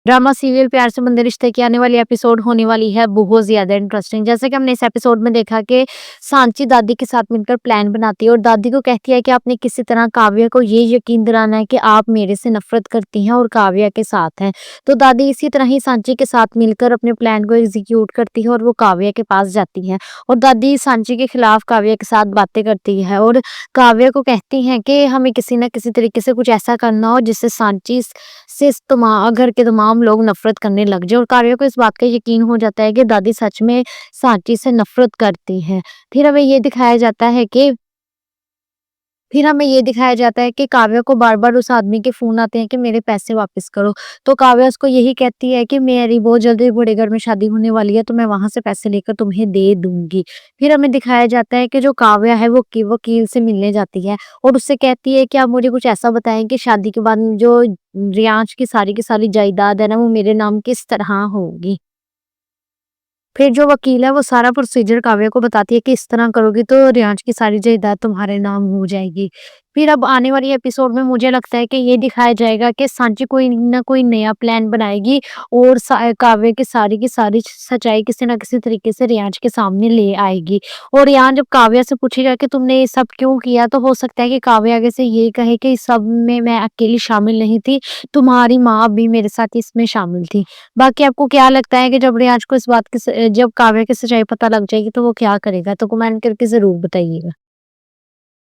Drama serial प्यार से बंदे रिश्ते की आने वाली एपिसोड होने वाली है बहुत ज़्यादा इंटरेस्टिंग। जैसे कि हमने इस एपिसोड में देखा कि सांची दादी के साथ मिलकर प्लान बनाती है और दादी को कहती है कि आपने किसी तरह काव्या को ये यकीन दिलाना है कि आप मेरे से नफरत करती हैं और काव्या के साथ हैं। तो दादी इसी तरह ही सांची के साथ मिलकर अपने प्लान को एग्जीक्यूट करती है और वो काव्या के पास जाती है और दादी सांची के खिलाफ काव्या के साथ बातें करती है और काव्या को कहती हैं कि हमें किसी न किसी तरीके से कुछ ऐसा करना हो जिससे सांची से घर के तमाम लोग नफ़रत करने लग जाएँ और काव्या को इस बात का यकीन हो जाता है कि दादी सच में सांची से नफ़रत करती हैं। फिर हमें ये दिखाया जाता है कि फिर हमें ये दिखाया जाता है कि काव्या को बार-बार उस आदमी के फ़ोन आते हैं कि मेरे पैसे वापस करो। तो काव्या उसको यही कहती है कि मेरी बहुत जल्दी बड़े घर में शादी होने वाली है, तो मैं वहाँ से पैसे लेकर तुम्हें दे दूँगी। फिर हमें दिखाया जाता है कि जो काव्या है वो वकील से मिलने जाती है और उससे कहती है कि आप मुझे कुछ ऐसा बताएँ कि शादी के बाद जो रियांश की सारी जायदाद है ना, वो मेरे नाम किस तरह होगी। फिर जो वकील है वो सारा प्रोसीजर काव्या को बताती है कि इस तरह करोगी तो रियांश की सारी जायदाद तुम्हारे नाम हो जाएगी। फिर अब आने वाली एपिसोड में मुझे लगता है कि ये दिखाया जाएगा कि सांची कोई ना कोई नया प्लान बनाएगी और काव्या की सारी सच्चाई किसी ना किसी तरीके से रियांश के सामने ले आएगी। और रियान जब काव्या से पूछेगा कि तुमने ये सब क्यों किया, तो हो सकता है कि काव्या आगे से ये कहे कि इस सब में मैं अकेली शामिल नहीं थी, तुम्हारी माँ भी मेरे साथ इसमें शामिल थी। बाकी आपको क्या लगता है कि जब रियाज को इस बात की जब काव्या की सच्चाई पता लग जाएगी तो वो क्या करेगा? तो कमेंट करके ज़रूर बताइएगा।